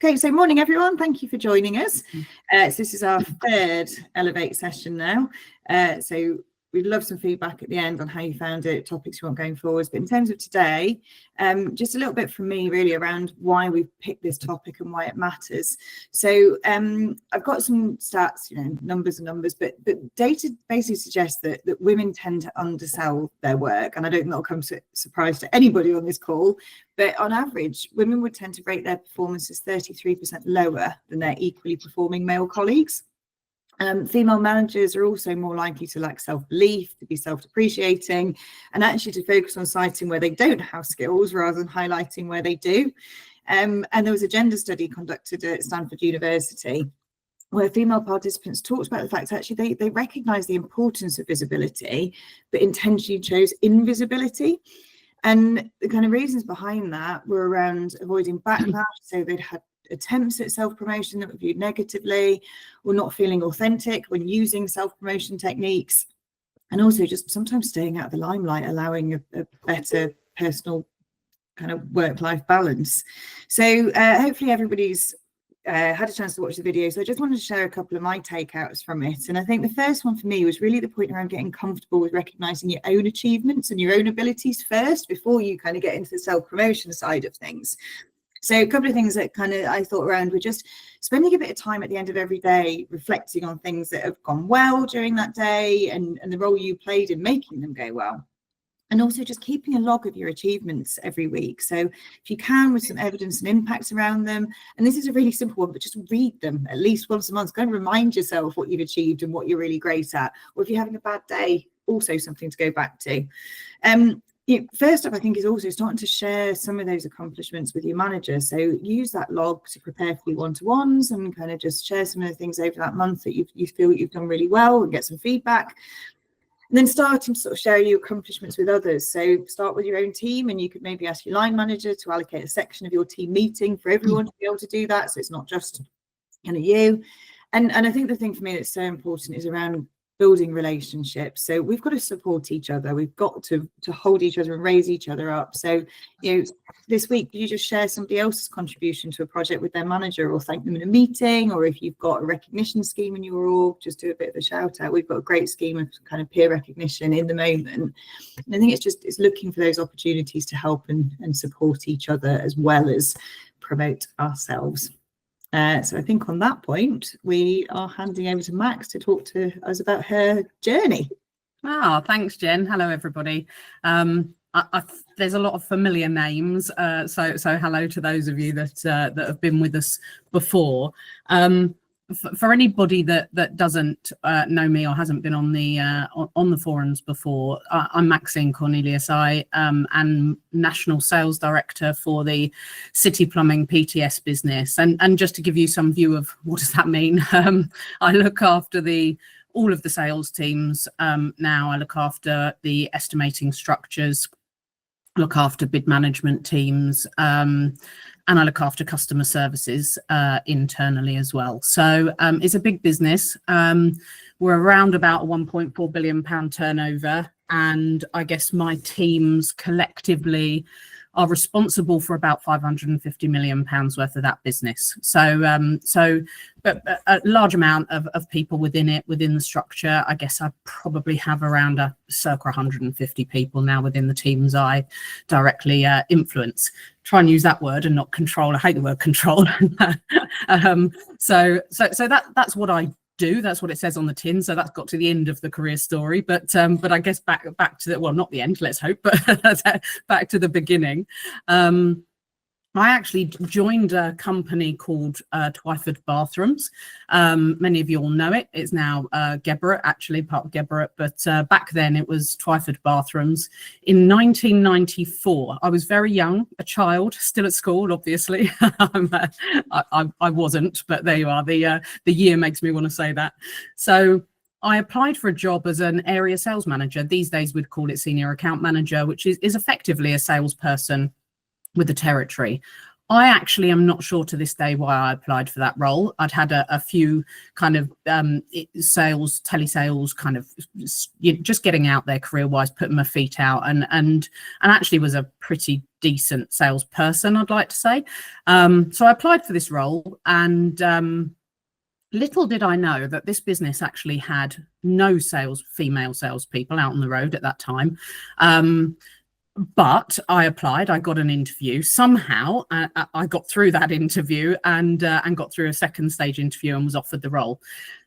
Okay, so morning everyone, thank you for joining us. So this is our third Elevate session now. So we'd love some feedback at the end on how you found it, topics you want going forwards. But in terms of today, just a little bit from me really around why we picked this topic and why it matters. So I've got some stats, numbers and numbers, but data basically suggests that women tend to undersell their work. And I don't think that'll come as a surprise to anybody on this call, but on average, women would tend to rate their performances 33% lower than their equally performing male colleagues. Female managers are also more likely to lack self-belief, to be self-depreciating, and actually to focus on citing where they don't have skills rather than highlighting where they do. And there was a gender study conducted at Stanford University where female participants talked about the fact that actually they recognise the importance of visibility, but intentionally chose invisibility. And the kind of reasons behind that were around avoiding backlash, so they'd had attempts at self-promotion that were viewed negatively, or not feeling authentic when using self-promotion techniques, and also just sometimes staying out of the limelight, allowing a better personal kind of work-life balance. So hopefully everybody's had a chance to watch the video, so I just wanted to share a couple of my takeouts from it. And I think the first one for me was really the point around getting comfortable with recognizing your own achievements and your own abilities first before you kind of get into the self-promotion side of things. So a couple of things that kind of I thought around were just spending a bit of time at the end of every day reflecting on things that have gone well during that day and the role you played in making them go well. And also just keeping a log of your achievements every week. So if you can, with some evidence and impacts around them, and this is a really simple one, but just read them at least once a month. Go and remind yourself what you've achieved and what you're really great at. Or if you're having a bad day, also something to go back to. First up, I think, is also starting to share some of those accomplishments with your manager. So use that log to prepare for your one-to-ones and kind of just share some of the things over that month that you feel you've done really well and get some feedback. And then starting to sort of share your accomplishments with others. So start with your own team, and you could maybe ask your line manager to allocate a section of your team meeting for everyone to be able to do that. So it's not just kind of you. And I think the thing for me that's so important is around building relationships. So we've got to support each other. We've got to hold each other and raise each other up. So, this week, you just share somebody else's contribution to a project with their manager, or thank them in a meeting, or if you've got a recognition scheme in your org, just do a bit of a shout out. We've got a great scheme of kind of peer recognition in the moment. And I think it's looking for those opportunities to help and support each other as well as promote ourselves. So I think on that point, we are handing over to Max to talk to us about her journey. Thanks, Jen. Hello, everybody. There's a lot of familiar names, so hello to those of you that have been with us before. For anybody that doesn't know me or hasn't been on the forums before, I'm Maxine Cornelius. I am National Sales Director for the City Plumbing PTS business. And just to give you some view of what does that mean, I look after all of the sales teams now. I look after the estimating structures, look after bid management teams, and I look after customer services internally as well. So it's a big business. We're around about a £1.4 billion turnover, and I guess my teams collectively are responsible for about £550 million worth of that business. But a large amount of people within the structure. I guess I probably have around circa 150 people now within the teams I directly influence. Try and use that word and not control. I hate the word control. So that's what I do. That's what it says on the tin. So that's got to the end of the career story. But I guess back to the, well, not the end, let's hope, but back to the beginning. I actually joined a company called Twyford Bathrooms. Many of you all know it. It's now Geberit, actually part of Geberit, but back then it was Twyford Bathrooms. In 1994, I was very young, a child, still at school, obviously. I wasn't, but there you are. The year makes me want to say that. So I applied for a job as an area sales manager. These days we'd call it senior account manager, which is effectively a salesperson with the territory. I actually am not sure to this day why I applied for that role. I'd had a few kind of telesales, kind of just getting out there career-wise, putting my feet out, and actually was a pretty decent salesperson, I'd like to say. So I applied for this role, and little did I know that this business actually had no female salespeople out on the road at that time. But I applied, I got an interview. Somehow I got through that interview and got through a second stage interview and was offered the role.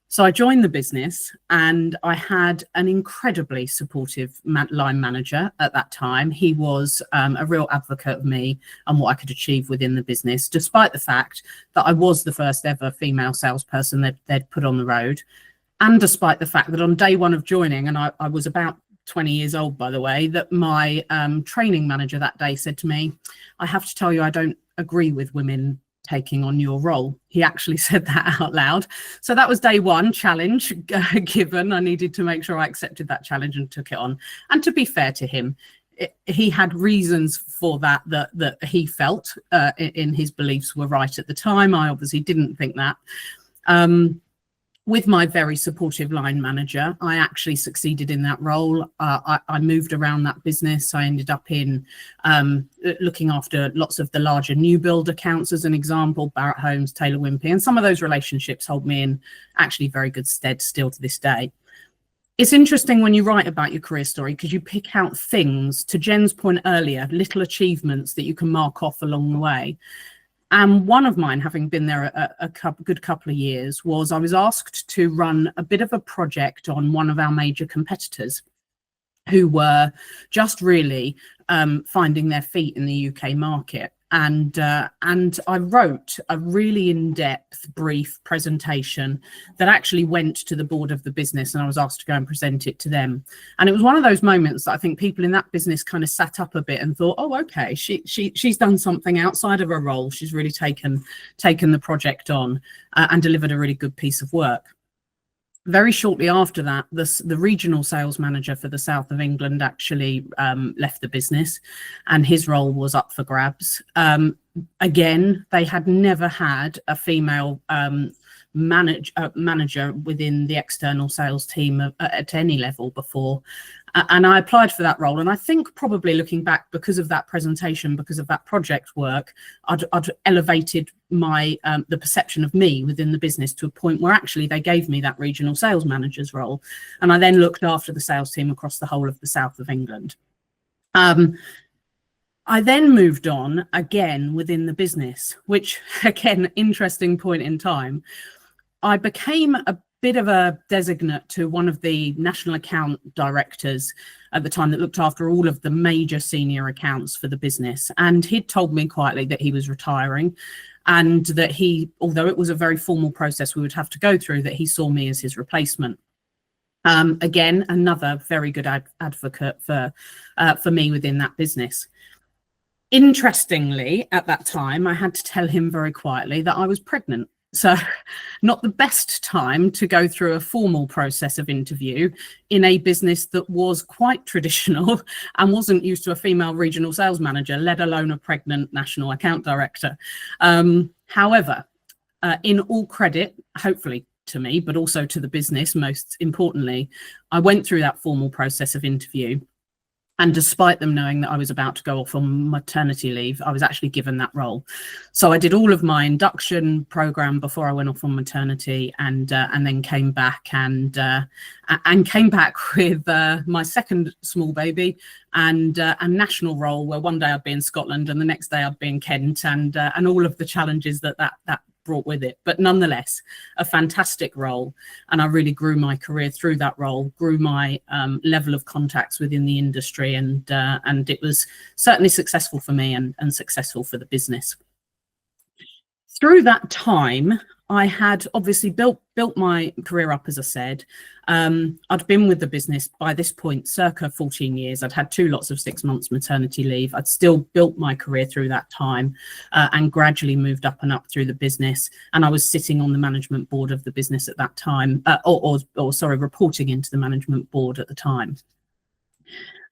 So I joined the business, and I had an incredibly supportive line manager at that time. He was a real advocate of me and what I could achieve within the business, despite the fact that I was the first ever female salesperson that they'd put on the road. And despite the fact that on day one of joining, and I was about 20 years old, by the way, that my training manager that day said to me, "I have to tell you, I don't agree with women taking on your role." He actually said that out loud. So that was day one challenge given. I needed to make sure I accepted that challenge and took it on. And to be fair to him, he had reasons for that he felt in his beliefs were right at the time. I obviously didn't think that. With my very supportive line manager, I actually succeeded in that role. I moved around that business. I ended up in looking after lots of the larger new build accounts, as an example, Barratt Homes, Taylor Wimpey, and some of those relationships hold me in actually very good stead still to this day. It's interesting when you write about your career story, because you pick out things, to Jen's point earlier, little achievements that you can mark off along the way. And one of mine, having been there a good couple of years, was I was asked to run a bit of a project on one of our major competitors who were just really finding their feet in the UK market. And I wrote a really in-depth brief presentation that actually went to the board of the business, and I was asked to go and present it to them. And it was one of those moments that I think people in that business kind of sat up a bit and thought, oh, okay, she's done something outside of her role. She's really taken the project on and delivered a really good piece of work. Very shortly after that, the regional sales manager for the south of England actually left the business, and his role was up for grabs. Again, they had never had a female manager within the external sales team at any level before. And I applied for that role. And I think probably looking back, because of that presentation, because of that project work, I'd elevated my the perception of me within the business to a point where actually they gave me that regional sales manager's role. And I then looked after the sales team across the whole of the south of England. I then moved on again within the business, which, again, interesting point in time. I became a bit of a designate to one of the national account directors at the time that looked after all of the major senior accounts for the business. And he'd told me quietly that he was retiring, and that he, although it was a very formal process we would have to go through, that he saw me as his replacement. Again, another very good advocate for me within that business. Interestingly, at that time, I had to tell him very quietly that I was pregnant. So not the best time to go through a formal process of interview in a business that was quite traditional and wasn't used to a female regional sales manager, let alone a pregnant national account director. However, in all credit, hopefully to me, but also to the business, most importantly, I went through that formal process of interview. And despite them knowing that I was about to go off on maternity leave, I was actually given that role. So I did all of my induction program before I went off on maternity, and then came back and came back with my second small baby and national role, where one day I'd be in Scotland and the next day I'd be in Kent, and all of the challenges that brought with it. But nonetheless, a fantastic role, and I really grew my career through that role, grew my level of contacts within the industry, and it was certainly successful for me and successful for the business. Through that time, I had obviously built my career up, as I said. I'd been with the business by this point circa 14 years. I'd had 2 lots of 6 months maternity leave. I'd still built my career through that time, and gradually moved up and up through the business. And I was sitting on the management board of the business at that time, reporting into the management board at the time.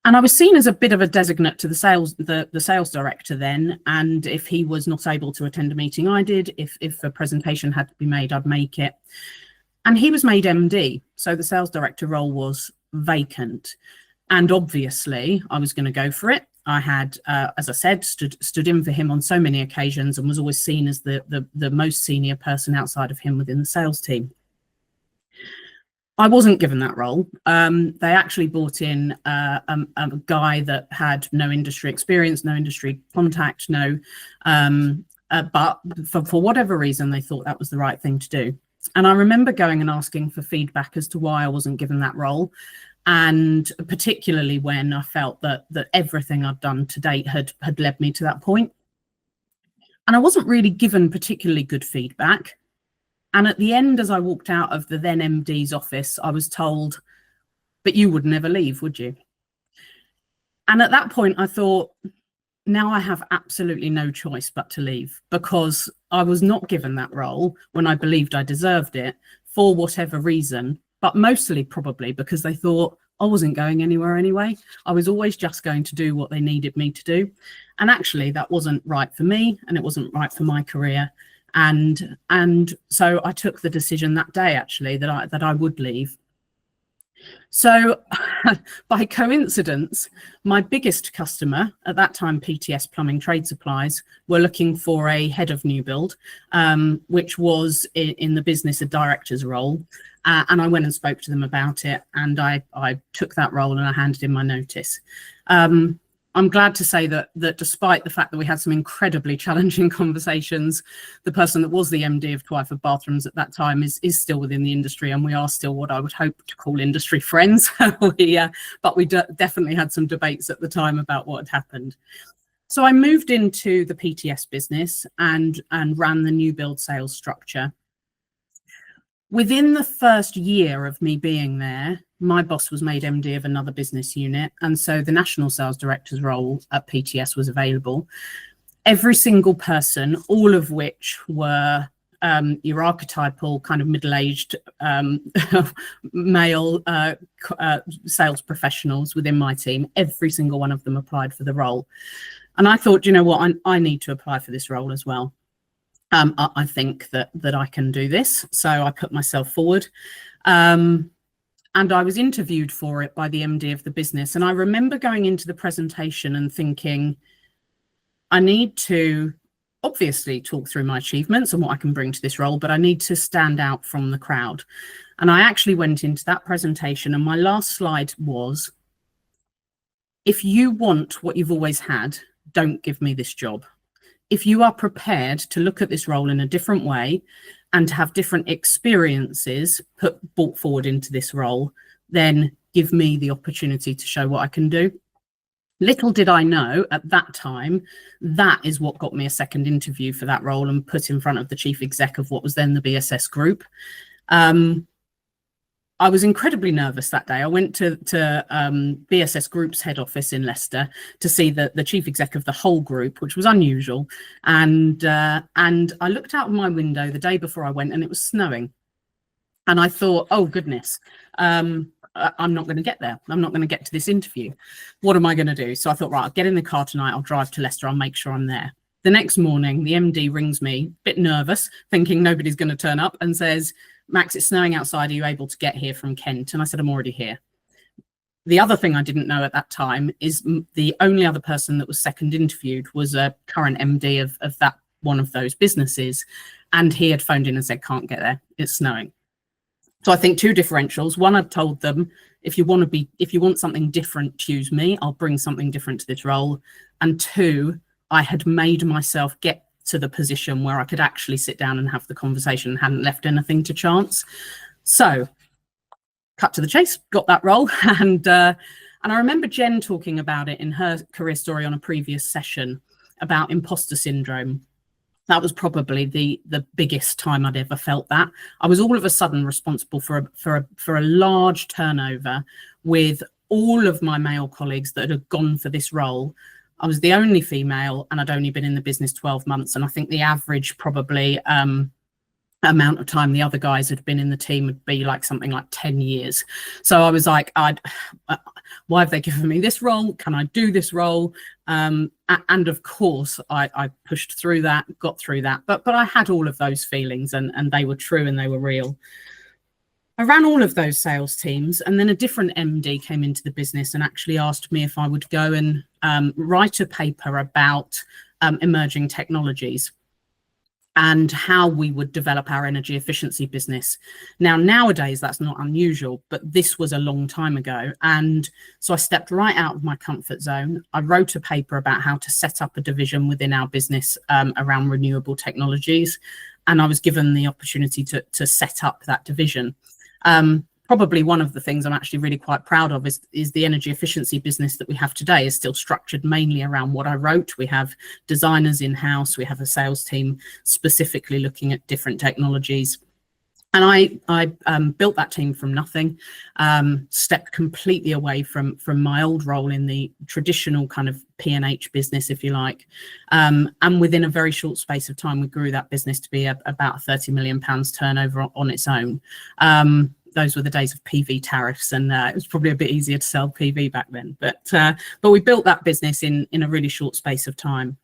And I was seen as a bit of a designate to the sales director then. And if he was not able to attend a meeting, I did. If a presentation had to be made, I'd make it. And he was made MD. So the sales director role was vacant. And obviously I was going to go for it. I had, as I said, stood in for him on so many occasions and was always seen as the most senior person outside of him within the sales team. I wasn't given that role. They actually brought in a guy that had no industry experience, no industry contact, but for whatever reason, they thought that was the right thing to do. And I remember going and asking for feedback as to why I wasn't given that role. And particularly when I felt that everything I'd done to date had led me to that point. And I wasn't really given particularly good feedback. And at the end, as I walked out of the then MD's office, I was told, but you would never leave, would you? And at that point, I thought, now I have absolutely no choice but to leave, because I was not given that role when I believed I deserved it for whatever reason, but mostly probably because they thought I wasn't going anywhere anyway. I was always just going to do what they needed me to do. And actually, that wasn't right for me, and it wasn't right for my career. And so I took the decision that day, actually, that I would leave. So by coincidence, my biggest customer at that time, PTS Plumbing Trade Supplies, were looking for a head of new build, which was in the business a director's role. And I went and spoke to them about it, and I took that role and I handed in my notice. I'm glad to say that despite the fact that we had some incredibly challenging conversations, the person that was the MD of Twyford Bathrooms at that time is still within the industry, and we are still what I would hope to call industry friends. But we definitely had some debates at the time about what had happened. So I moved into the PTS business and ran the new build sales structure. Within the first year of me being there, my boss was made MD of another business unit, and so the national sales director's role at PTS was available. Every single person, all of which were your archetypal kind of middle-aged male sales professionals within my team, every single one of them applied for the role. And I thought, you know what, I need to apply for this role as well. I think that I can do this. So I put myself forward. And I was interviewed for it by the MD of the business. And I remember going into the presentation and thinking, I need to obviously talk through my achievements and what I can bring to this role, but I need to stand out from the crowd. And I actually went into that presentation, and my last slide was, if you want what you've always had, don't give me this job. If you are prepared to look at this role in a different way and to have different experiences brought forward into this role, then give me the opportunity to show what I can do. Little did I know at that time, that is what got me a second interview for that role and put in front of the chief exec of what was then the BSS group. I was incredibly nervous that day. I went to BSS Group's head office in Leicester to see the chief exec of the whole group, which was unusual. And I looked out of my window the day before I went, and it was snowing. And I thought, oh, goodness, I'm not going to get there. I'm not going to get to this interview. What am I going to do? So I thought, right, I'll get in the car tonight. I'll drive to Leicester. I'll make sure I'm there. The next morning, the MD rings me, a bit nervous, thinking nobody's going to turn up, and says, Max, it's snowing outside. Are you able to get here from Kent? And I said, I'm already here. The other thing I didn't know at that time is the only other person that was second interviewed was a current MD of that one of those businesses. And he had phoned in and said, can't get there. It's snowing. So I think two differentials. One, I've told them, if you want something different, choose me. I'll bring something different to this role. And two, I had made myself get to the position where I could actually sit down and have the conversation and hadn't left anything to chance. So cut to the chase, got that role. And I remember Jen talking about it in her career story on a previous session about imposter syndrome. That was probably the biggest time I'd ever felt that. I was all of a sudden responsible for a large turnover with all of my male colleagues that had gone for this role. I was the only female, and I'd only been in the business 12 months. And I think the average probably amount of time the other guys had been in the team would be like something like 10 years. So I was like, why have they given me this role? Can I do this role? And of course, I pushed through that, got through that, but I had all of those feelings, and they were true and they were real. I ran all of those sales teams, and then a different MD came into the business and actually asked me if I would go and write a paper about emerging technologies and how we would develop our energy efficiency business. Now, nowadays, that's not unusual, but this was a long time ago. And so I stepped right out of my comfort zone. I wrote a paper about how to set up a division within our business around renewable technologies. And I was given the opportunity to set up that division. Probably one of the things I'm actually really quite proud of is the energy efficiency business that we have today is still structured mainly around what I wrote. We have designers in-house, we have a sales team specifically looking at different technologies. And I built that team from nothing, stepped completely away from my old role in the traditional kind of P&H business, if you like. And within a very short space of time, we grew that business to be about £30 million turnover on its own. Those were the days of PV tariffs, and it was probably a bit easier to sell PV back then. But we built that business in a really short space of time.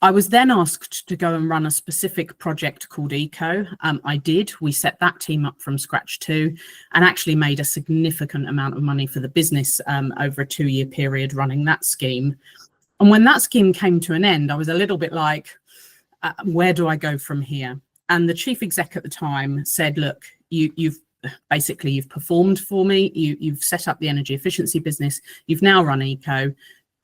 I was then asked to go and run a specific project called Eco. I did. We set that team up from scratch too, and actually made a significant amount of money for the business over a 2-year period running that scheme. And when that scheme came to an end, I was a little bit like, where do I go from here? And the chief exec at the time said, look, you've performed for me. You've set up the energy efficiency business. You've now run Eco.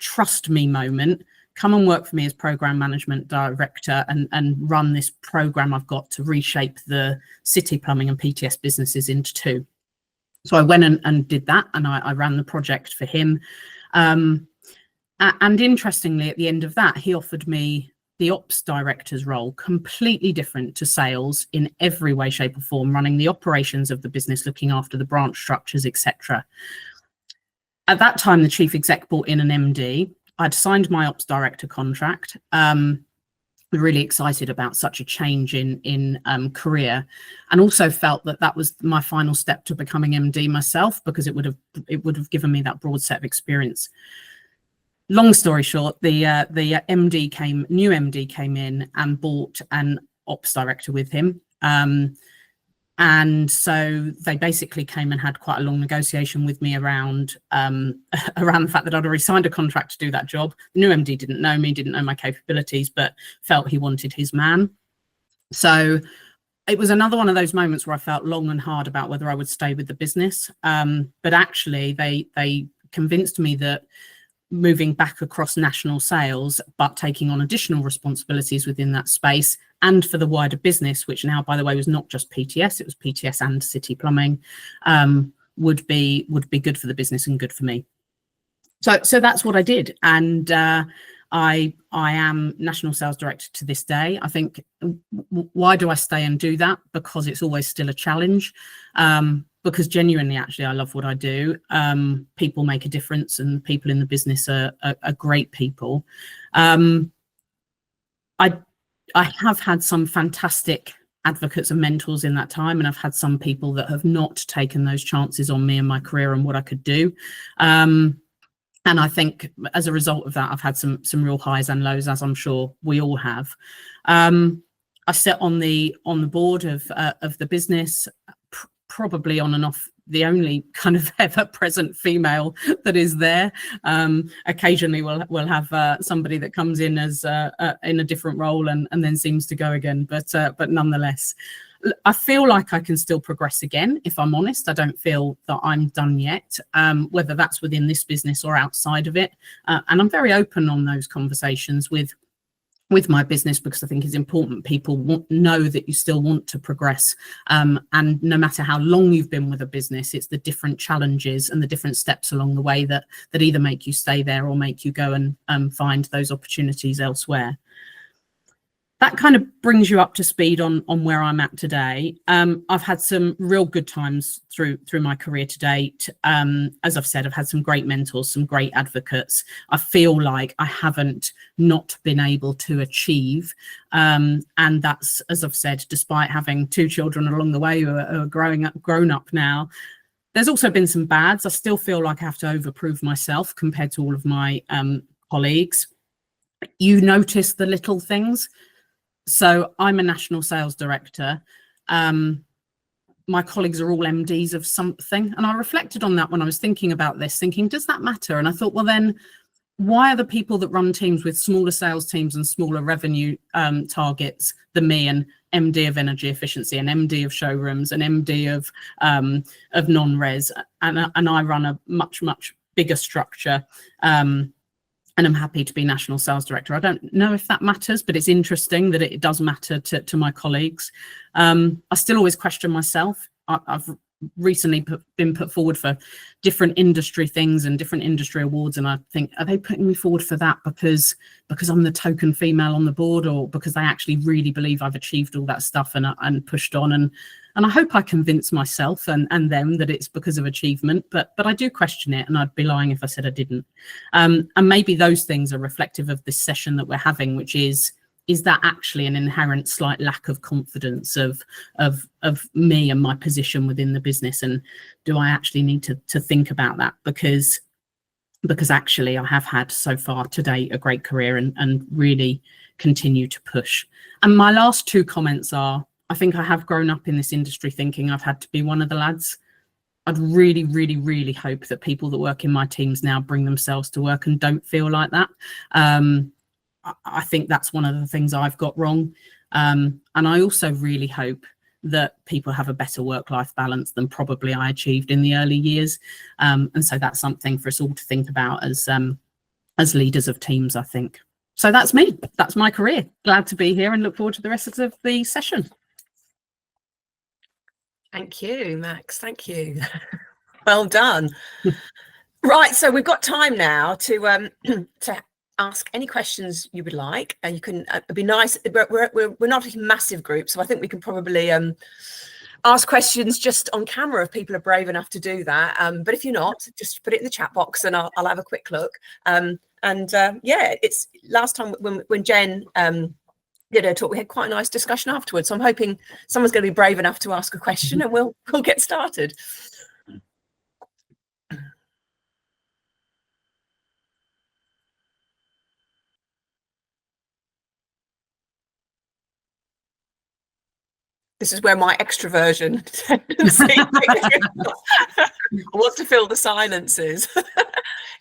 Trust me moment. Come and work for me as program management director and run this program I've got to reshape the city plumbing and PTS businesses into 2. So I went and did that, and I ran the project for him. And interestingly, at the end of that, he offered me the ops director's role, completely different to sales in every way, shape or form, running the operations of the business, looking after the branch structures, etc. At that time, the chief exec brought in an MD. I'd signed my ops director contract. Really excited about such a change in career, and also felt that was my final step to becoming MD myself, because it would have given me that broad set of experience. Long story short, the new MD came in and brought an ops director with him. And so they basically came and had quite a long negotiation with me around the fact that I'd already signed a contract to do that job. The new MD didn't know me, didn't know my capabilities, but felt he wanted his man. So it was another one of those moments where I felt long and hard about whether I would stay with the business. But actually, they convinced me that moving back across national sales, but taking on additional responsibilities within that space and for the wider business, which now, by the way, was not just PTS, it was PTS and city plumbing, would be good for the business and good for me. So that's what I did. And I am national sales director to this day. I think, why do I stay and do that? Because it's always still a challenge. Because genuinely, actually, I love what I do. People make a difference, and people in the business are great people. I have had some fantastic advocates and mentors in that time, and I've had some people that have not taken those chances on me and my career and what I could do. And I think as a result of that, I've had some real highs and lows, as I'm sure we all have. I sit on the board of the business, probably on and off the only kind of ever present female that is there. Occasionally we'll have somebody that comes in as in a different role and then seems to go again, but nonetheless, I feel like I can still progress again. If I'm honest, I don't feel that I'm done yet, whether that's within this business or outside of it. And I'm very open on those conversations with my business, because I think it's important people know that you still want to progress. And no matter how long you've been with a business, it's the different challenges and the different steps along the way that either make you stay there or make you go and find those opportunities elsewhere. That kind of brings you up to speed on where I'm at today. I've had some real good times through my career to date. As I've said, I've had some great mentors, some great advocates. I feel like I haven't not been able to achieve. And that's, as I've said, despite having 2 children along the way who are grown up now, There's also been some bads. I still feel like I have to overprove myself compared to all of my colleagues. You notice the little things. So I'm a national sales director. My colleagues are all MDs of something. And I reflected on that when I was thinking about this, thinking, does that matter? And I thought, well, then why are the people that run teams with smaller sales teams and smaller revenue targets than me, and MD of energy efficiency, and MD of showrooms, and MD of non-res, and I run a much bigger structure, and I'm happy to be national sales director. I don't know if that matters, but it's interesting that it does matter to my colleagues. I still always question myself. I've recently been put forward for different industry things and different industry awards, and I think, are they putting me forward for that because I'm the token female on the board, or because they actually really believe I've achieved all that stuff and pushed on? And I hope I convince myself and them that it's because of achievement, but I do question it, and I'd be lying if I said I didn't. And maybe those things are reflective of this session that we're having, which is that actually an inherent slight lack of confidence of me and my position within the business? And do I actually need to think about that? Because actually I have had so far today a great career and really continue to push. And my last two comments are, I think I have grown up in this industry thinking I've had to be one of the lads. I'd really, really, really hope that people that work in my teams now bring themselves to work and don't feel like that. I think that's one of the things I've got wrong. And I also really hope that people have a better work-life balance than probably I achieved in the early years. And so that's something for us all to think about as leaders of teams, I think. So that's me. That's my career. Glad to be here and look forward to the rest of the session. Thank you, Max. Thank you. Well done. Right, so we've got time now to ask any questions you would like, and you can it'd be nice. We're not a massive group, so I think we can probably ask questions just on camera if people are brave enough to do that. But if you're not, just put it in the chat box and I'll have a quick look. Yeah, it's last time when Jen did her talk, we had quite a nice discussion afterwards. So I'm hoping someone's going to be brave enough to ask a question, and we'll get started. This is where my extroversion tendency wants to fill the silences.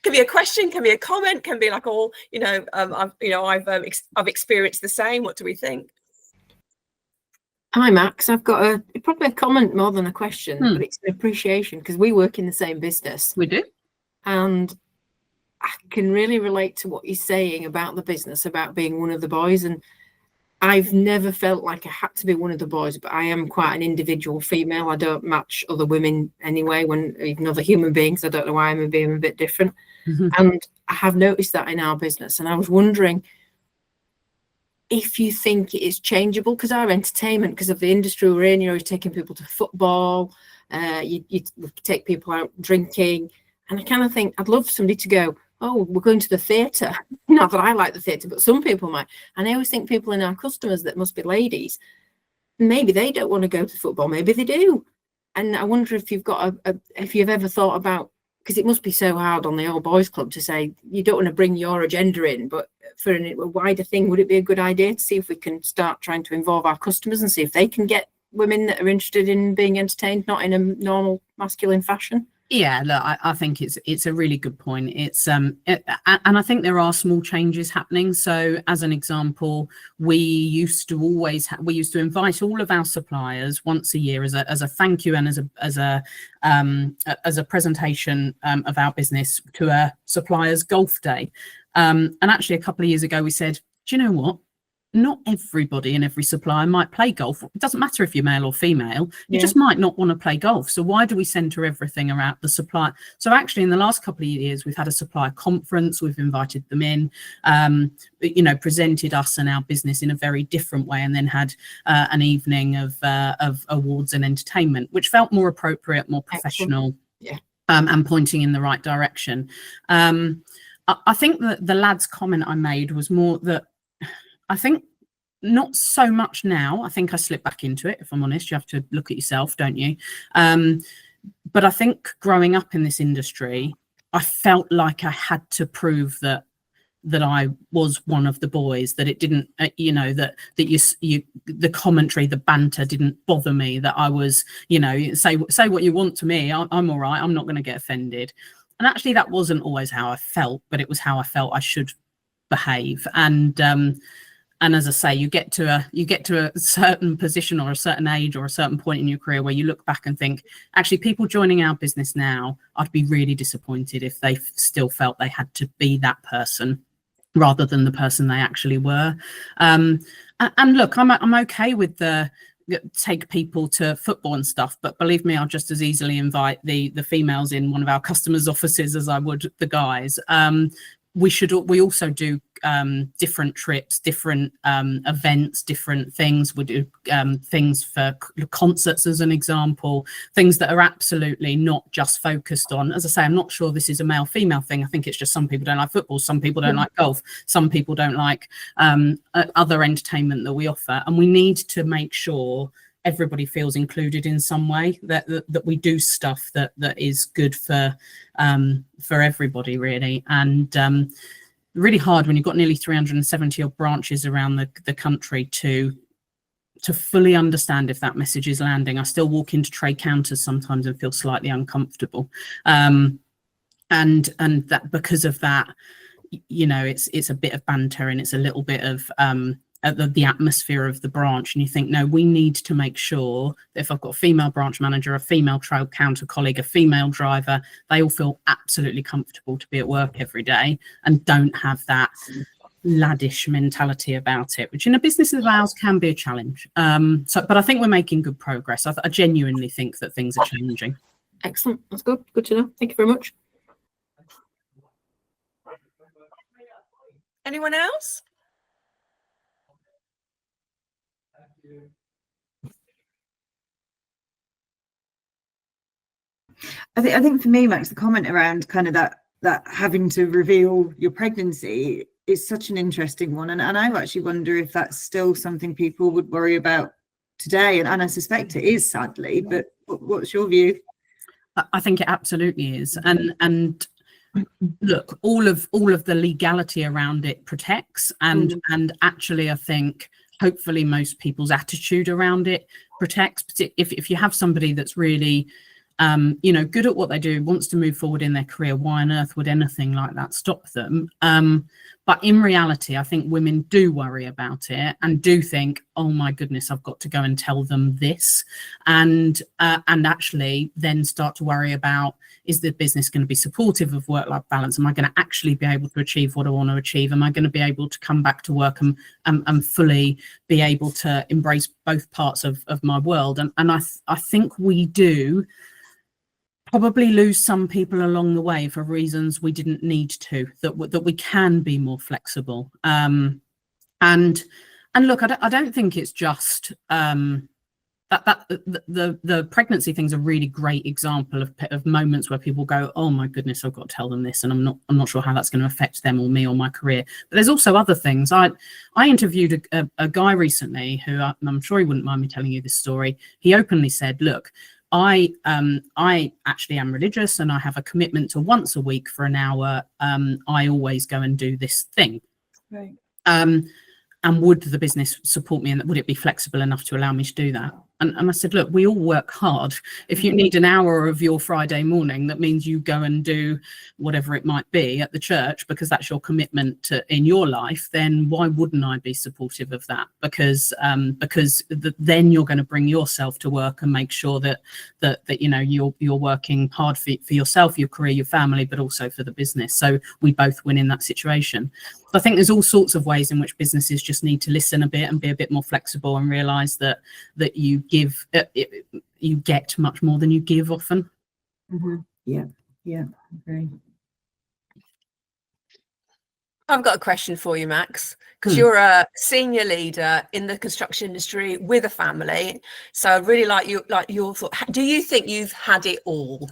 Can be a question, can be a comment, can be like all, I've experienced the same. What do we think? Hi, Max. I've got probably a comment more than a question, but it's an appreciation, because we work in the same business. We do. And I can really relate to what you're saying about the business, about being one of the boys. And I've never felt like I had to be one of the boys, but I am quite an individual female. I don't match other women anyway, even other human beings. I don't know why I'm being a bit different. Mm-hmm. And I have noticed that in our business. And I was wondering if you think it is changeable, because our entertainment, because of the industry we're in, you're taking people to football, you take people out drinking. And I kind of think I'd love somebody to go, oh, we're going to the theatre. Not that I like the theatre, but some people might. And I always think people in our customers that must be ladies, maybe they don't want to go to football, maybe they do. And I wonder if you've got if you've ever thought about, because it must be so hard on the old boys club to say you don't want to bring your agenda in, but for a wider thing, would it be a good idea to see if we can start trying to involve our customers and see if they can get women that are interested in being entertained, not in a normal masculine fashion? Yeah, look, I think it's a really good point. It's and I think there are small changes happening. So as an example, we used to invite all of our suppliers once a year as a thank you and as a presentation of our business to a suppliers golf day. And actually a couple of years ago we said, do you know what? Not everybody and every supplier might play golf. It doesn't matter if you're male or female. You just might not want to play golf. So why do we centre everything around the supplier? So actually, in the last couple of years, we've had a supplier conference. We've invited them in, presented us and our business in a very different way, and then had an evening of awards and entertainment, which felt more appropriate, more professional, and pointing in the right direction. I think that the lads' comment I made was more that I think not so much now. I think I slipped back into it, if I'm honest. You have to look at yourself, don't you? But I think growing up in this industry, I felt like I had to prove that I was one of the boys, that it didn't, that you the commentary, the banter didn't bother me, that I was, say what you want to me, I'm all right, I'm not going to get offended. And actually that wasn't always how I felt, but it was how I felt I should behave. And as I say, you get to a certain position or a certain age or a certain point in your career where you look back and think, actually, people joining our business now, I'd be really disappointed if they still felt they had to be that person rather than the person they actually were. And look, I'm okay with take people to football and stuff, but believe me, I'll just as easily invite the females in one of our customers' offices as I would the guys. We also do different trips, different events, different things. We do things for concerts, as an example, things that are absolutely not just focused on, as I say, I'm not sure this is a male-female thing. I think it's just some people don't like football, some people don't like golf, some people don't like other entertainment that we offer. And we need to make sure everybody feels included in some way, that we do stuff that is good for everybody, really. And really hard when you've got nearly 370 odd branches around the country to fully understand if that message is landing. I still walk into trade counters sometimes and feel slightly uncomfortable, and that because of that, it's a bit of banter and it's a little bit of the atmosphere of the branch, and you think, no, we need to make sure that if I've got a female branch manager, a female trade counter colleague, a female driver, they all feel absolutely comfortable to be at work every day and don't have that laddish mentality about it, which in a business of ours can be a challenge. But I think we're making good progress. I genuinely think that things are changing. Excellent. That's good. Good to know. Thank you very much. Anyone else? I think for me, Max, the comment around kind of that having to reveal your pregnancy is such an interesting one, and I actually wonder if that's still something people would worry about today, and I suspect it is, sadly. But what's your view? I think it absolutely is, and look, all of the legality around it protects, and actually I think hopefully most people's attitude around it protects. But if you have somebody that's really good at what they do, wants to move forward in their career, why on earth would anything like that stop them? But in reality, I think women do worry about it and do think, oh my goodness, I've got to go and tell them this, and actually then start to worry about, is the business going to be supportive of work-life balance? Am I going to actually be able to achieve what I want to achieve? Am I going to be able to come back to work and fully be able to embrace both parts of my world? And I think we do probably lose some people along the way for reasons we didn't need to, that we can be more flexible. And look, I don't think it's just the pregnancy thing's a really great example of moments where people go, oh my goodness, I've got to tell them this, and I'm not sure how that's going to affect them or me or my career. But there's also other things. I interviewed a guy recently who, I'm sure he wouldn't mind me telling you this story. He openly said, look, I actually am religious and I have a commitment to once a week for an hour. I always go and do this thing. Right. And would the business support me, and would it be flexible enough to allow me to do that? And I said, look, we all work hard. If you need an hour of your Friday morning, that means you go and do whatever it might be at the church because that's your commitment in your life. Then why wouldn't I be supportive of that? Because then you're going to bring yourself to work and make sure that you're working hard for yourself, your career, your family, but also for the business. So we both win in that situation. I think there's all sorts of ways in which businesses just need to listen a bit and be a bit more flexible and realise that you get much more than you give often. Mm-hmm. Yeah, agree. I've got a question for you, Max, because you're a senior leader in the construction industry with a family. So I really like your thought. Do you think you've had it all?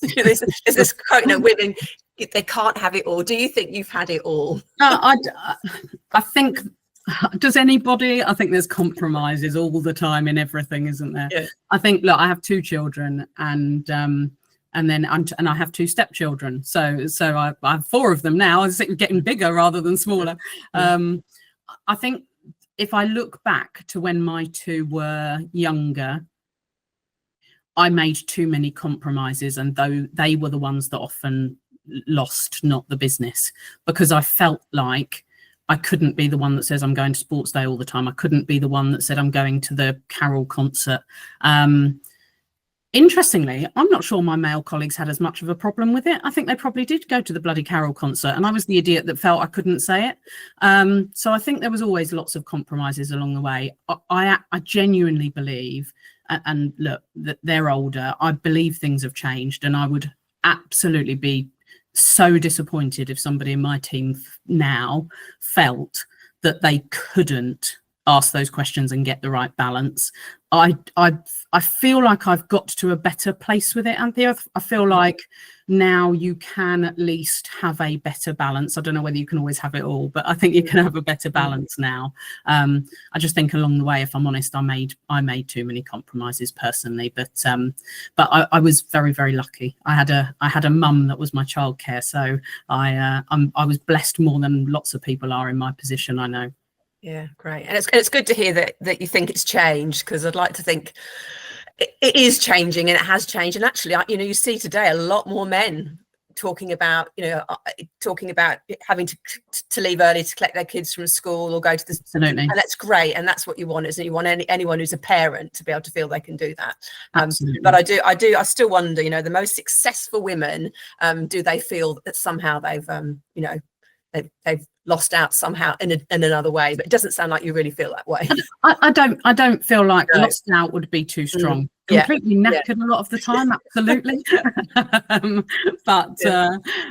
There's this quote, women, they can't have it all. Do you think you've had it all? I think Does anybody? I think there's compromises all the time in everything, isn't there? Yeah. I think, look, I have 2 children, and I have 2 stepchildren, so I have 4 of them now. It's getting bigger rather than smaller. I think if I look back to when my 2 were younger, I made too many compromises, and though they were the ones that often lost, not the business, because I felt like I couldn't be the one that says I'm going to sports day all the time. I couldn't be the one that said I'm going to the carol concert. Interestingly, I'm not sure my male colleagues had as much of a problem with it. I think they probably did go to the bloody carol concert, and I was the idiot that felt I couldn't say it. So I think there was always lots of compromises along the way. I genuinely believe, and look, that they're older. I believe things have changed, and I would absolutely be so disappointed if somebody in my team now felt that they couldn't ask those questions and get the right balance. I feel like I've got to a better place with it, Anthea. I feel like now you can at least have a better balance. I don't know whether you can always have it all, but I think you can have a better balance now. I just think along the way, if I'm honest, I made too many compromises personally, but I was very, very lucky. I had a mum that was my childcare, so I was blessed more than lots of people are in my position, I know. Yeah, great. And it's good to hear that you think it's changed, because I'd like to think it is changing, and it has changed. And actually, you see today a lot more men talking about having to leave early to collect their kids from school or go to the. Absolutely. And that's great, and that's what you want, isn't it? You want anyone who's a parent to be able to feel they can do that. Absolutely. But I still wonder, the most successful women, do they feel that somehow they've lost out somehow in another way? But it doesn't sound like you really feel that way. I don't feel like lost out would be too strong. Completely knackered a lot of the time, absolutely.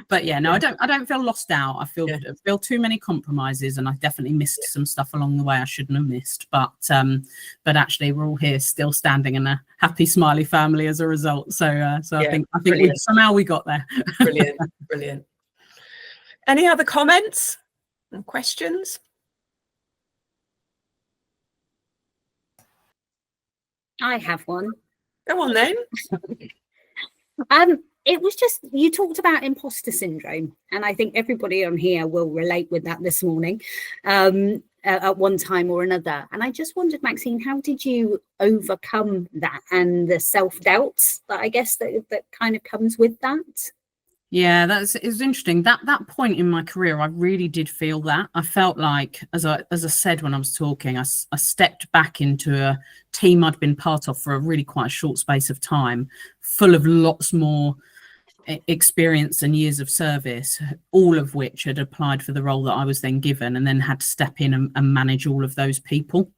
But yeah, no, I don't feel lost out. I feel too many compromises, and I definitely missed some stuff along the way I shouldn't have missed. But actually, we're all here still standing in a happy, smiley family as a result. So I think somehow we got there. Brilliant. Any other comments and questions? I have one. Go on then. It was just, you talked about imposter syndrome, and I think everybody on here will relate with that this morning at one time or another. And I just wondered, Maxine, how did you overcome that and the self-doubts that I guess that kind of comes with that? Yeah, it's interesting. That point in my career, I really did feel that. I felt like, as I said when I was talking, I stepped back into a team I'd been part of for a really quite a short space of time, full of lots more experience and years of service, all of which had applied for the role that I was then given, and then had to step in and manage all of those people.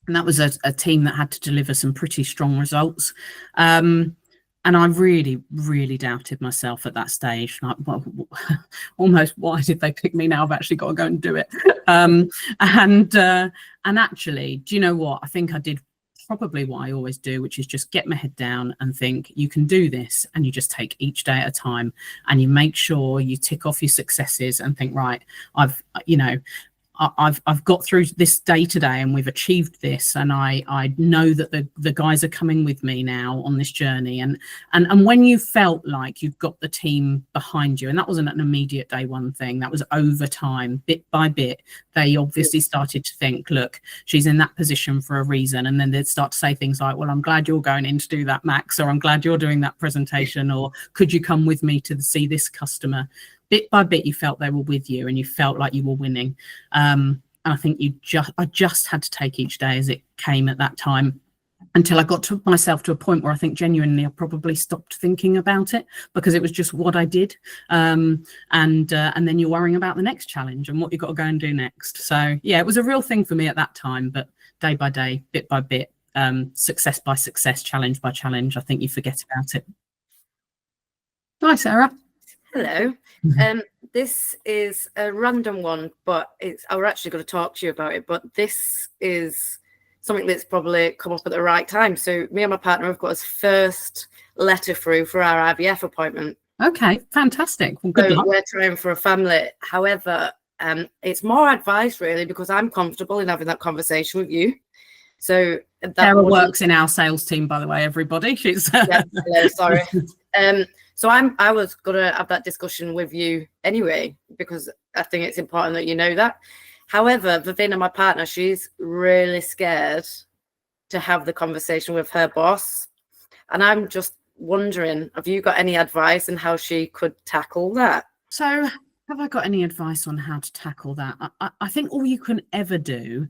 And that was a team that had to deliver some pretty strong results. And I really, really doubted myself at that stage. Like, well, almost, why did they pick me now? I've actually got to go and do it. And actually, do you know what? I think I did probably what I always do, which is just get my head down and think, you can do this, and you just take each day at a time, and you make sure you tick off your successes and think, right, I've got through this day today, and we've achieved this, and I know that the guys are coming with me now on this journey, and when you felt like you've got the team behind you, and that wasn't an immediate day one thing, that was over time, bit by bit, they obviously started to think, look, she's in that position for a reason, and then they'd start to say things like, well, I'm glad you're going in to do that, Max, or I'm glad you're doing that presentation, or could you come with me to see this customer? Bit by bit, you felt they were with you, and you felt like you were winning. And I think I just had to take each day as it came at that time, until I got myself to a point where I think genuinely I probably stopped thinking about it, because it was just what I did. And then you're worrying about the next challenge and what you've got to go and do next. So yeah, it was a real thing for me at that time, but day by day, bit by bit, success by success, challenge by challenge, I think you forget about it. Hi, Sarah. Hello. This is a random one, but we're actually going to talk to you about it. But this is something that's probably come up at the right time. So me and my partner have got his first letter through for our IVF appointment. Okay, fantastic. Well, good luck. We're trying for a family. However, It's more advice really, because I'm comfortable in having that conversation with you. So that Sarah works in our sales team, by the way, everybody. She's yes, hello, sorry. So I was gonna have that discussion with you anyway, because I think it's important that you know that. However, Viviana, my partner, she's really scared to have the conversation with her boss. And I'm just wondering, have you got any advice on how she could tackle that? So have I got any advice on how to tackle that? I think all you can ever do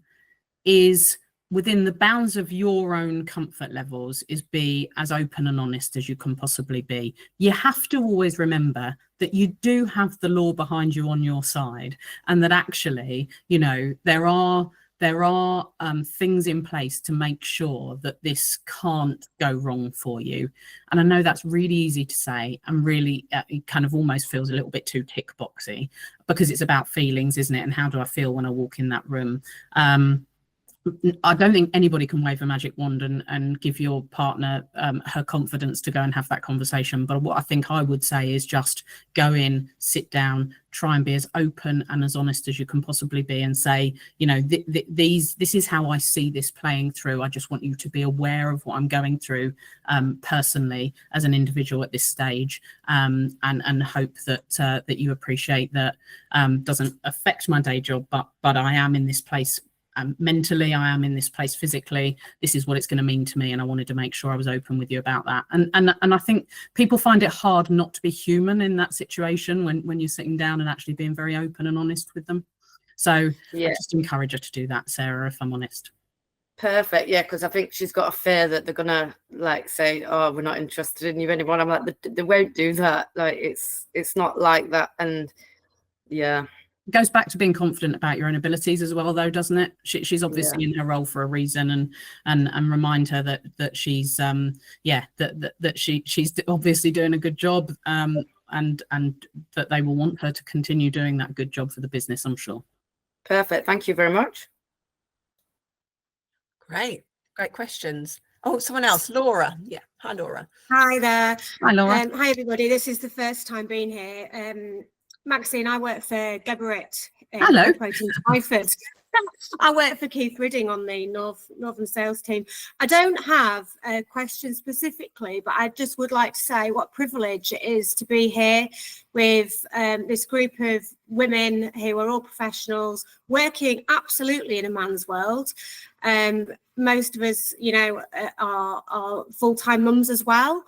is, within the bounds of your own comfort levels, is be as open and honest as you can possibly be. You have to always remember that you do have the law behind you on your side, and that actually, you know, there are things in place to make sure that this can't go wrong for you. And I know that's really easy to say, and really it kind of almost feels a little bit too tick boxy, because it's about feelings, isn't it? And how do I feel when I walk in that room? I don't think anybody can wave a magic wand and give your partner her confidence to go and have that conversation. But what I think I would say is just go in, sit down, try and be as open and as honest as you can possibly be, and say, you know, this is how I see this playing through. I just want you to be aware of what I'm going through personally as an individual at this stage, and hope that that you appreciate that doesn't affect my day job, but I am in this place. Mentally, I am in this place physically. This is what it's going to mean to me, and I wanted to make sure I was open with you about that. And I think people find it hard not to be human in that situation when you're sitting down and actually being very open and honest with them. So yeah, I just encourage her to do that, Sarah, if I'm honest. Perfect. Yeah, because I think she's got a fear that they're gonna like say, "Oh, we're not interested in you anymore." I'm like, they won't do that. Like it's not like that. And yeah. It goes back to being confident about your own abilities as well, though, doesn't it? She's obviously in her role for a reason, and remind her that she's that she's obviously doing a good job, and that they will want her to continue doing that good job for the business, I'm sure. Perfect. Thank you very much. Great questions. Oh, someone else, Laura. Yeah, hi, Laura. Hi there. Hi, Laura. Hi, everybody. This is the first time being here. Maxine, I work for Geberit. Hello. Twyford. I work for Keith Ridding on the Northern sales team. I don't have a question specifically, but I just would like to say what privilege it is to be here with this group of women who are all professionals working absolutely in a man's world. Most of us, you know, are full-time mums as well.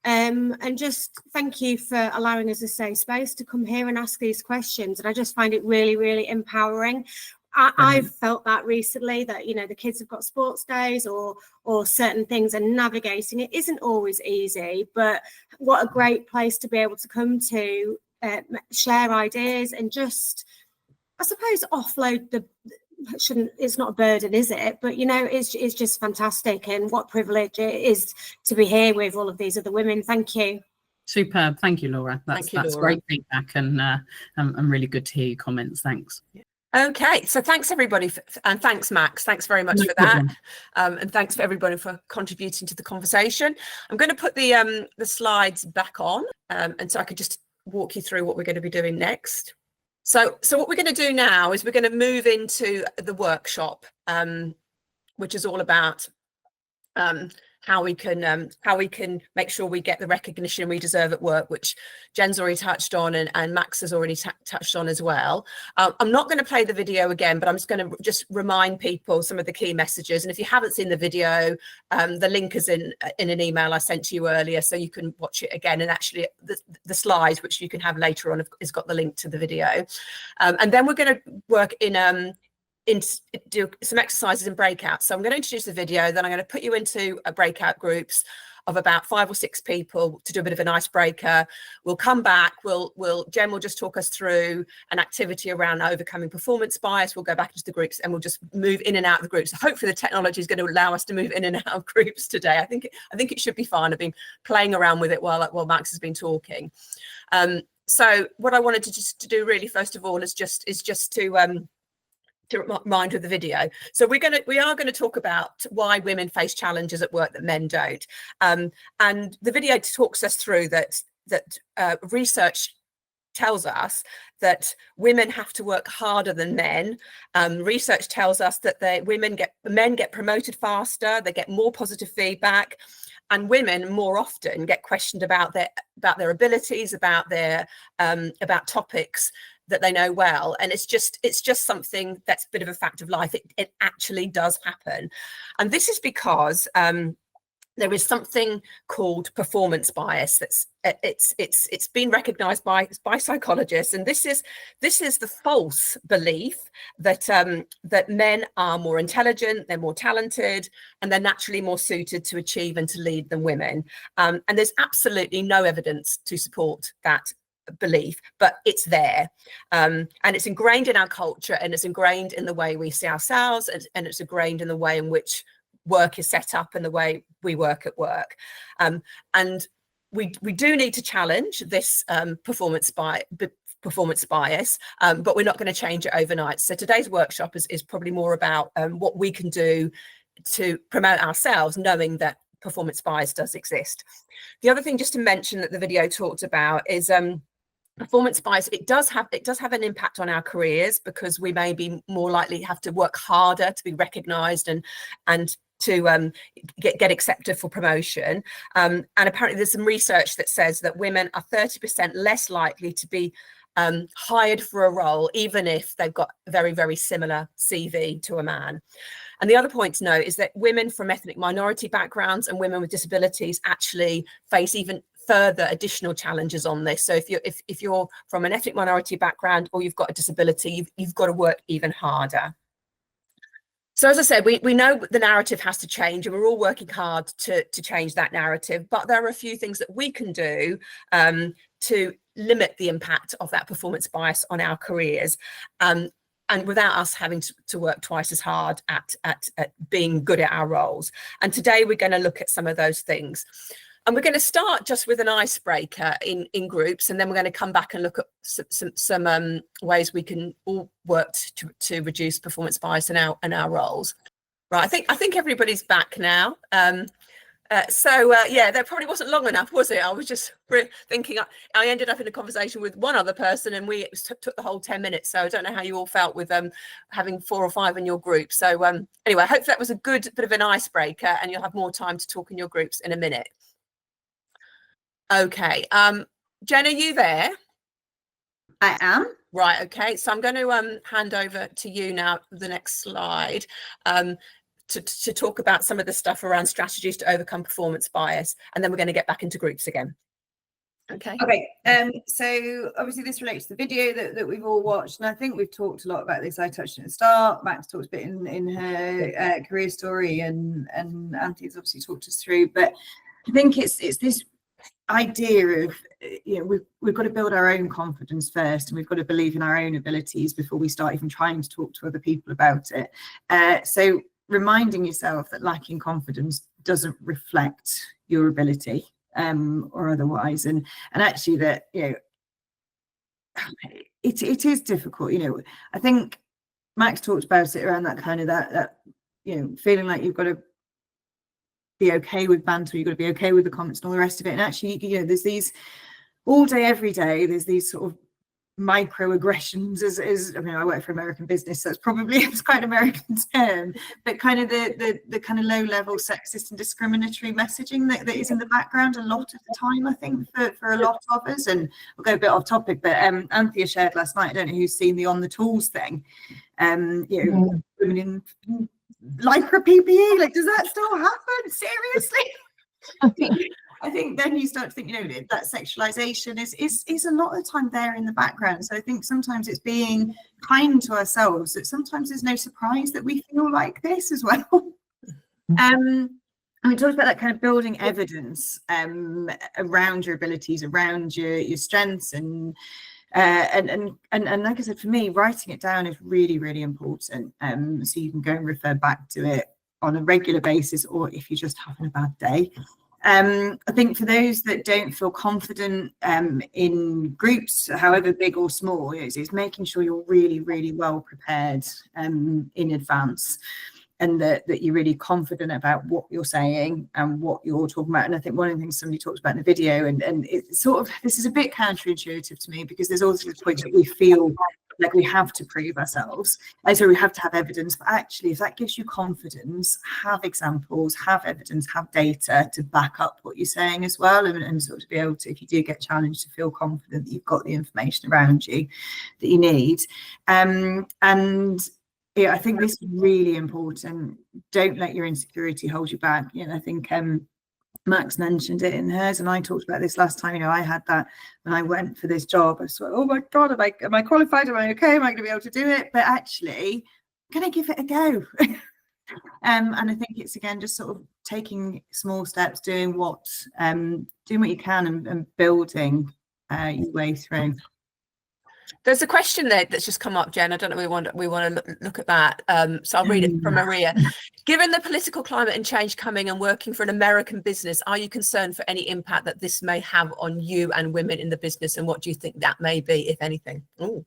And just thank you for allowing us a safe space to come here and ask these questions. And I just find it really, really empowering. I've felt that recently, that, you know, the kids have got sports days or certain things, and navigating it isn't always easy, but what a great place to be able to come to, share ideas and just, I suppose, offload it's not a burden, is it? But, you know, it's just fantastic, and what privilege it is to be here with all of these other women. Thank you. Superb. Thank you, Laura. That's Laura. Great feedback, and really good to hear your comments. Thanks. Okay, so thanks everybody, and thanks Max, thanks very much for that, and thanks for everybody for contributing to the conversation. I'm going to put the slides back on, and so I could just walk you through what we're going to be doing next. So what we're going to do now is we're going to move into the workshop, which is all about how we can make sure we get the recognition we deserve at work, which Jen's already touched on, and Max has already touched on as well. I'm not going to play the video again, but I'm just going to remind people some of the key messages. And if you haven't seen the video, the link is in an email I sent to you earlier, so you can watch it again. And actually the slides, which you can have later on, has got the link to the video. And then we're going to work do some exercises in breakouts. So I'm going to introduce the video, then I'm going to put you into breakout groups of about 5 or 6 people to do a bit of an icebreaker. We'll come back, Jen will just talk us through an activity around overcoming performance bias. We'll go back into the groups and we'll just move in and out of the groups. Hopefully the technology is going to allow us to move in and out of groups today. I think it should be fun. I've been playing around with it while Max has been talking. So what I wanted to do really first of all is just to remind with the video. So we are going to talk about why women face challenges at work that men don't. And the video talks us through that research tells us that women have to work harder than men. Research tells us that men get promoted faster, they get more positive feedback, and women more often get questioned about their abilities, about topics that they know well. And it's just something that's a bit of a fact of life. It actually does happen. And this is because there is something called performance bias. It's been recognized by psychologists, and this is the false belief that that men are more intelligent, they're more talented, and they're naturally more suited to achieve and to lead than women. And there's absolutely no evidence to support that belief, but it's there, and it's ingrained in our culture, and it's ingrained in the way we see ourselves, and it's ingrained in the way in which work is set up and the way we work at work. And we do need to challenge this performance bias, but we're not going to change it overnight. So today's workshop is probably more about what we can do to promote ourselves, knowing that performance bias does exist. The other thing just to mention that the video talked about is performance bias. It does have an impact on our careers, because we may be more likely to have to work harder to be recognized and to get accepted for promotion. And apparently there's some research that says that women are 30% less likely to be hired for a role, even if they've got a very, very similar CV to a man. And the other point to note is that women from ethnic minority backgrounds and women with disabilities actually face even further additional challenges on this. So if you're from an ethnic minority background or you've got a disability, you've got to work even harder. So as I said, we know the narrative has to change, and we're all working hard to change that narrative. But there are a few things that we can do to limit the impact of that performance bias on our careers, and without us having to work twice as hard at being good at our roles. And today we're going to look at some of those things. And we're going to start just with an icebreaker in groups, and then we're going to come back and look at some ways we can all work to reduce performance bias in our roles. Right, I think everybody's back now. Yeah, that probably wasn't long enough, was it? I was just thinking. I ended up in a conversation with one other person, and we took the whole 10 minutes. So I don't know how you all felt with having 4 or 5 in your group. So anyway, I hope that was a good bit of an icebreaker, and you'll have more time to talk in your groups in a minute. Okay, Jen, are you there? I am. Right, okay, so I'm going to hand over to you now, the next slide, to talk about some of the stuff around strategies to overcome performance bias, and then we're going to get back into groups again. Okay. So obviously this relates to the video that we've all watched, and I think we've talked a lot about this. I touched on at the start, Max talked a bit in her career story, and Anthony's obviously talked us through, but I think it's this idea of, you know, we've got to build our own confidence first, and we've got to believe in our own abilities before we start even trying to talk to other people about it. So reminding yourself that lacking confidence doesn't reflect your ability or otherwise, and actually that, you know, it is difficult. You know, I think Max talked about it around that kind of that you know, feeling like you've got to be okay with banter, you've got to be okay with the comments and all the rest of it. And actually, you know, there's these all day, every day, there's these sort of microaggressions as I mean, I work for American business, so it's quite an American term, but kind of the kind of low level sexist and discriminatory messaging that is in the background a lot of the time, I think, for a lot of us. And we'll go a bit off topic, but Anthea shared last night, I don't know who's seen the On the Tools thing, you know, women in lycra PPE, like, does that still happen? Seriously? I think then you start to think, you know, that sexualization is a lot of the time there in the background. So I think sometimes it's being kind to ourselves, that sometimes there's no surprise that we feel like this as well. And we talked about that kind of building evidence around your abilities, around your strengths, and like I said, for me, writing it down is really, really important. So you can go and refer back to it on a regular basis, or if you're just having a bad day. I think for those that don't feel confident in groups, however big or small, it's making sure you're really, really well prepared in advance. and that you're really confident about what you're saying and what you're talking about. And I think one of the things somebody talked about in the video, and it's sort of, this is a bit counterintuitive to me, because there's also this point that we feel like we have to prove ourselves, and so we have to have evidence. But actually, if that gives you confidence, have examples, have evidence, have data to back up what you're saying as well, and sort of be able to, if you do get challenged, to feel confident that you've got the information around you that you need. And yeah, I think this is really important. Don't let your insecurity hold you back. You know, I think Max mentioned it in hers, and I talked about this last time. You know, I had that when I went for this job. I thought, oh my God, am I qualified? Am I okay? Am I going to be able to do it? But actually, I'm going to give it a go. And I think it's, again, just sort of taking small steps, doing what you can, and building your way through. There's a question there that's just come up, Jen. I don't know if we want to look at that. So I'll read it from Maria. Given the political climate and change coming and working for an American business, are you concerned for any impact that this may have on you and women in the business? And what do you think that may be, if anything? Ooh.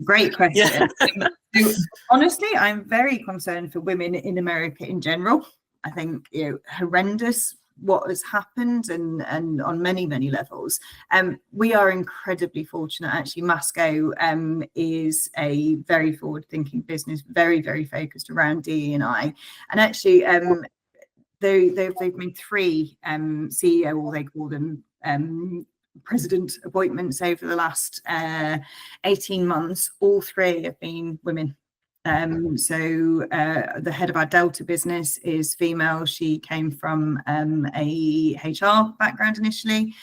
Great question. Yeah. So, honestly, I'm very concerned for women in America in general. I think, you know, horrendous what has happened, and on many levels. We are incredibly fortunate. Actually, Masco is a very forward-thinking business, very focused around DE&I, and actually they've made 3 CEO, or they call them president appointments over the last 18 months. All 3 have been women. So the head of our Delta business is female. She came from a HR background initially.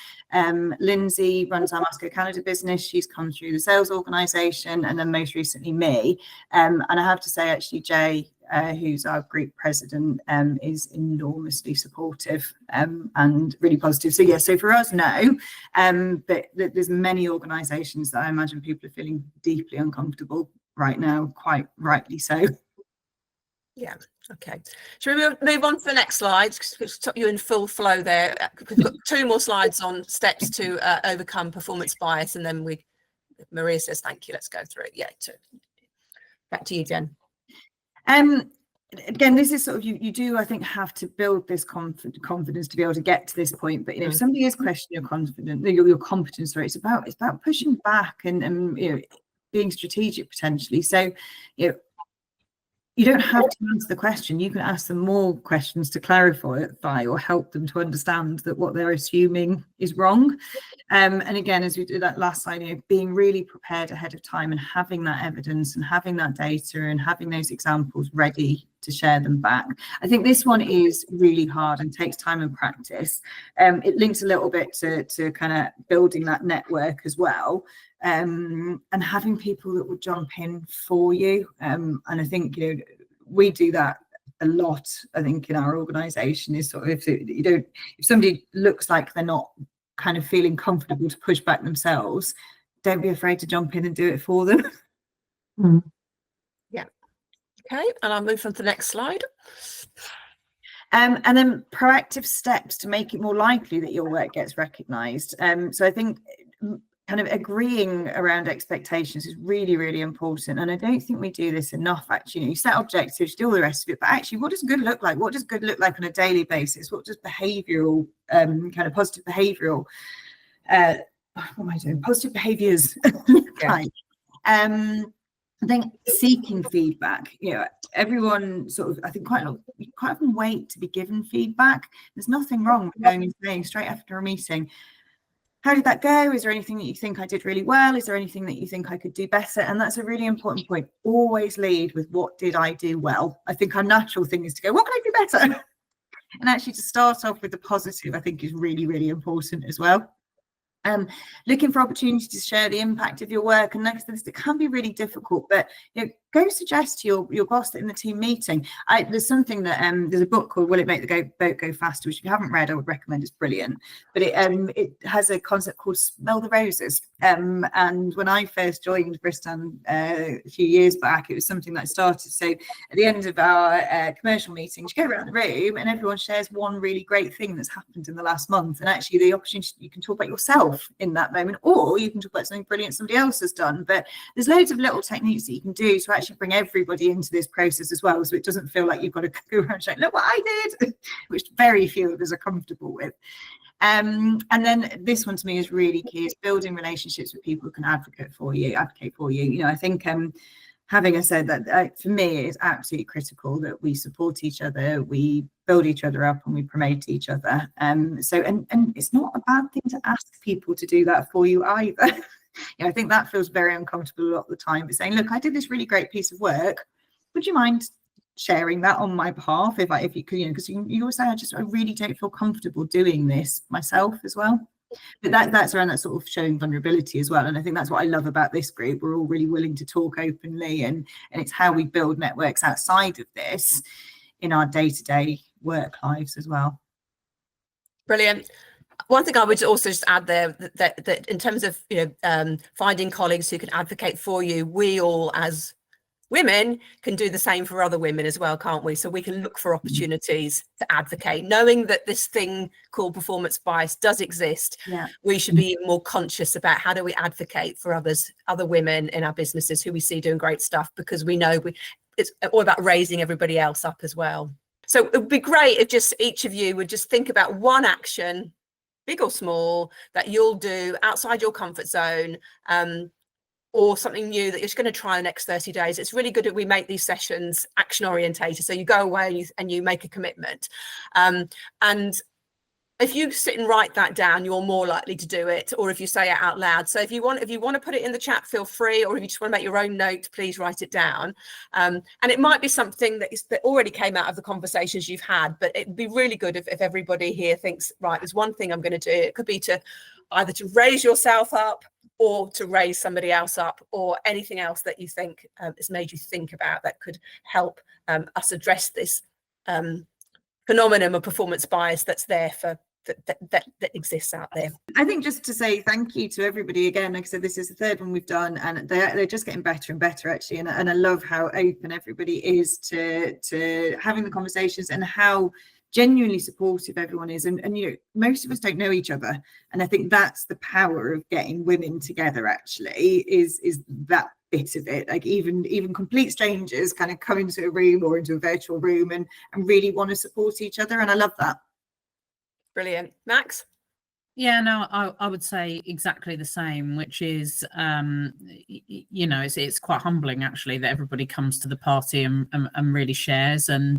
Lindsay runs our Masco Canada business. She's come through the sales organisation, and then most recently me. And I have to say, actually, Jay, who's our group president, is enormously supportive and really positive. So yeah, so for us, no. But there's many organisations that I imagine people are feeling deeply uncomfortable right now, quite rightly so. Yeah. Okay. Shall we move on to the next slide? You're in full flow there. We've got 2 more slides on steps to overcome performance bias, and then Maria says thank you. Let's go through it. Yeah. Back to you, Jen. Again, this is sort of, you do, I think, have to build this confidence to be able to get to this point. But you know, if somebody is questioning your competence, right, it's about pushing back and you know, being strategic potentially. So you know, you don't have to answer the question. You can ask them more questions to clarify or help them to understand that what they're assuming is wrong. And again, as we did that last slide, you know, being really prepared ahead of time and having that evidence and having that data and having those examples ready to share them back. I think this one is really hard and takes time and practice. It links a little bit to kind of building that network as well. And having people that would jump in for you. And I think, you know, we do that a lot. I think in our organisation is sort of, if somebody looks like they're not kind of feeling comfortable to push back themselves, don't be afraid to jump in and do it for them. Yeah. Okay, and I'll move on to the next slide. And then proactive steps to make it more likely that your work gets recognised. So I think kind of agreeing around expectations is really important, and I don't think we do this enough. Actually, you know, you set objectives, you do all the rest of it, but actually, what does good look like? What does good look like on a daily basis? What does behavioural, kind of positive behavioural, positive behaviours look like? I think seeking feedback, you know, everyone sort of, I think quite often wait to be given feedback. There's nothing wrong with going and saying straight after a meeting, how did that go? Is there anything that you think I did really well? Is there anything that you think I could do better? And that's a really important point. Always lead with what did I do well? I think our natural thing is to go, what can I do better? And actually to start off with the positive, I think is really important as well. Looking for opportunities to share the impact of your work, and next to this, it can be really difficult, but you know, go suggest to your boss that in the team meeting. There's something that there's a book called Will It Make the Boat Go Faster, which if you haven't read, I would recommend. It's brilliant, but it has a concept called Smell the Roses. And when I first joined Bristol a few years back, it was something that I started. So at the end of our commercial meetings, you go around the room and everyone shares one really great thing that's happened in the last month, and actually the opportunity, you can talk about yourself in that moment, or you can talk about something brilliant somebody else has done. But there's loads of little techniques that you can do to actually bring everybody into this process as well, so it doesn't feel like you've got to go around saying, look what I did, which very few of us are comfortable with. And then this one to me is really key, is building relationships with people who can advocate for you. You know, I think having said that, for me, it's absolutely critical that we support each other, we build each other up, and we promote each other. So it's not a bad thing to ask people to do that for you either. You know, I think that feels very uncomfortable a lot of the time, but saying, look, I did this really great piece of work, would you mind sharing that on my behalf, if you could, you know, because you always say, I really don't feel comfortable doing this myself as well. But that's around that sort of showing vulnerability as well. And I think that's what I love about this group. We're all really willing to talk openly, and it's how we build networks outside of this in our day-to-day work lives as well. Brilliant. One thing I would also just add there, that in terms of, you know, finding colleagues who can advocate for you, we all as women can do the same for other women as well, can't we? So we can look for opportunities to advocate, knowing that this thing called performance bias does exist. Yeah. We should be more conscious about how do we advocate for other women in our businesses who we see doing great stuff, because we know it's all about raising everybody else up as well. So it would be great if just each of you would just think about one action, big or small, that you'll do outside your comfort zone, or something new that you're just going to try the next 30 days. It's really good that we make these sessions action orientated. So you go away and you make a commitment. And if you sit and write that down, you're more likely to do it, or if you say it out loud. So if you want to put it in the chat, feel free, or if you just want to make your own note, please write it down. And it might be something that already came out of the conversations you've had, but it'd be really good if everybody here thinks, right, there's one thing I'm going to do. It could be to either to raise yourself up, or to raise somebody else up, or anything else that you think has made you think about that could help us address this phenomenon of performance bias that's there that exists out there. I think just to say thank you to everybody again. Like I said, this is the third one we've done, and they're just getting better and better actually. And I love how open everybody is to having the conversations, and how genuinely supportive everyone is. And you know, most of us don't know each other, and I think that's the power of getting women together actually, is that bit of it. Like even complete strangers kind of come into a room or into a virtual room and really want to support each other, and I love that. Brilliant. Max? Yeah, no, I would say exactly the same, which is, you know, it's quite humbling actually that everybody comes to the party and really shares, and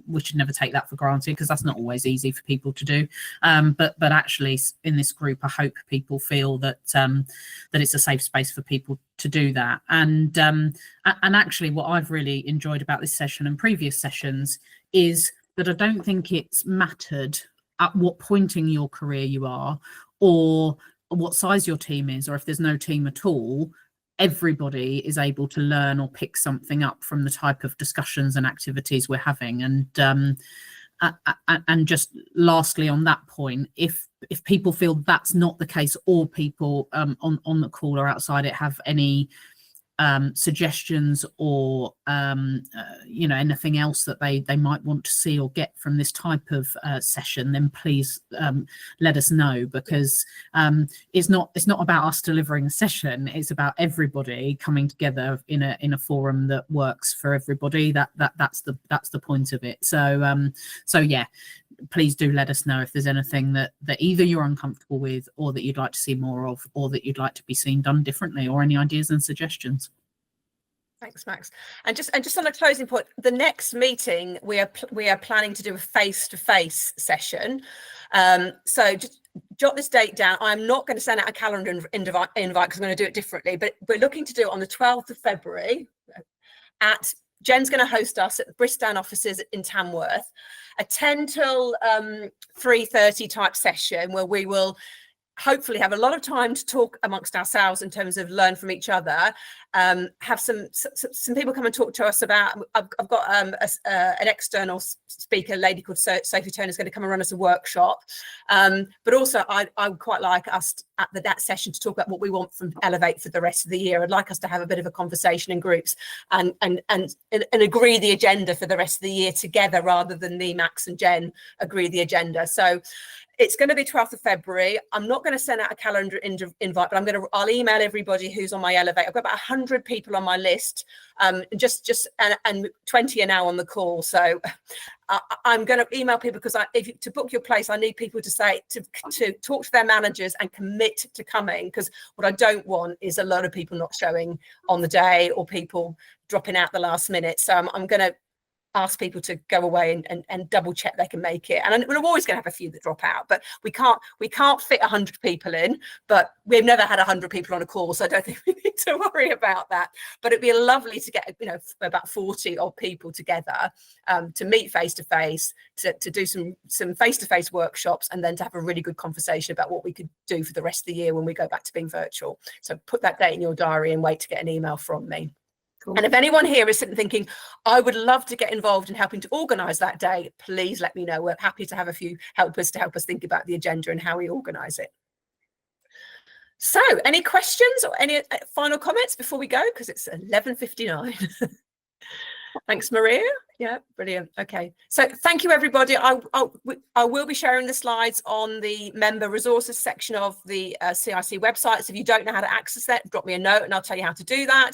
we should never take that for granted, because that's not always easy for people to do. But actually in this group, I hope people feel that that it's a safe space for people to do that. And actually what I've really enjoyed about this session and previous sessions is that I don't think it's mattered at what point in your career you are, or what size your team is, or if there's no team at all. Everybody is able to learn or pick something up from the type of discussions and activities we're having. And just lastly on that point, if people feel that's not the case, or people on the call or outside it have any suggestions or you know, anything else that they might want to see or get from this type of session, then please let us know, because it's not about us delivering a session, it's about everybody coming together in a forum that works for everybody. That's the point of it. So yeah, please do let us know if there's anything that either you're uncomfortable with, or that you'd like to see more of, or that you'd like to be seen done differently, or any ideas and suggestions. Thanks, Max. And just on a closing point, the next meeting we are planning to do a face-to-face session. So just jot this date down. I'm not going to send out a calendar invite because I'm going to do it differently, but we're looking to do it on the 12th of February. Jen's going to host us at the Bristown offices in Tamworth, a 10 till 3:30 type session, where we will hopefully have a lot of time to talk amongst ourselves in terms of learn from each other. Have some people come and talk to us about, I've got an external speaker, a lady called Sophie Turner, is going to come and run us a workshop. But also I would quite like us at that session to talk about what we want from Elevate for the rest of the year. I'd like us to have a bit of a conversation in groups and agree the agenda for the rest of the year together, rather than me, Max and Jen agree the agenda. So it's going to be 12th of February. I'm not going to send out a calendar invite, but I'll email everybody who's on my Elevate. I've got about 100 people on my list, and 20 are now on the call. So I'm going to email people, because to book your place, I need people to say, to talk to their managers and commit to coming, because what I don't want is a lot of people not showing on the day or people dropping out the last minute. So I'm going to ask people to go away and double check they can make it. And we're always going to have a few that drop out, but we can't fit 100 people in, but we've never had 100 people on a call, so I don't think we need to worry about that. But it'd be lovely to get, about 40 odd people together to meet face to face, to do some face to face workshops, and then to have a really good conversation about what we could do for the rest of the year when we go back to being virtual. So put that date in your diary and wait to get an email from me. Cool. And if anyone here is sitting thinking, I would love to get involved in helping to organise that day, please let me know. We're happy to have a few helpers to help us think about the agenda and how we organise it. So any questions or any final comments before we go? Because it's 11:59. Thanks, Maria. Yeah, brilliant. Okay, so thank you, everybody. I will be sharing the slides on the member resources section of the CIC website. So if you don't know how to access that, drop me a note and I'll tell you how to do that.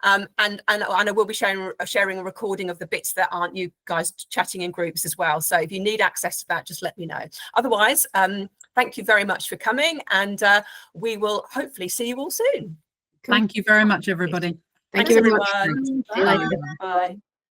And I will be sharing a recording of the bits that aren't you guys chatting in groups as well. So if you need access to that, just let me know. Otherwise, thank you very much for coming, and we will hopefully see you all soon. Thank you very much, everybody. Thanks, everyone. Bye. Bye.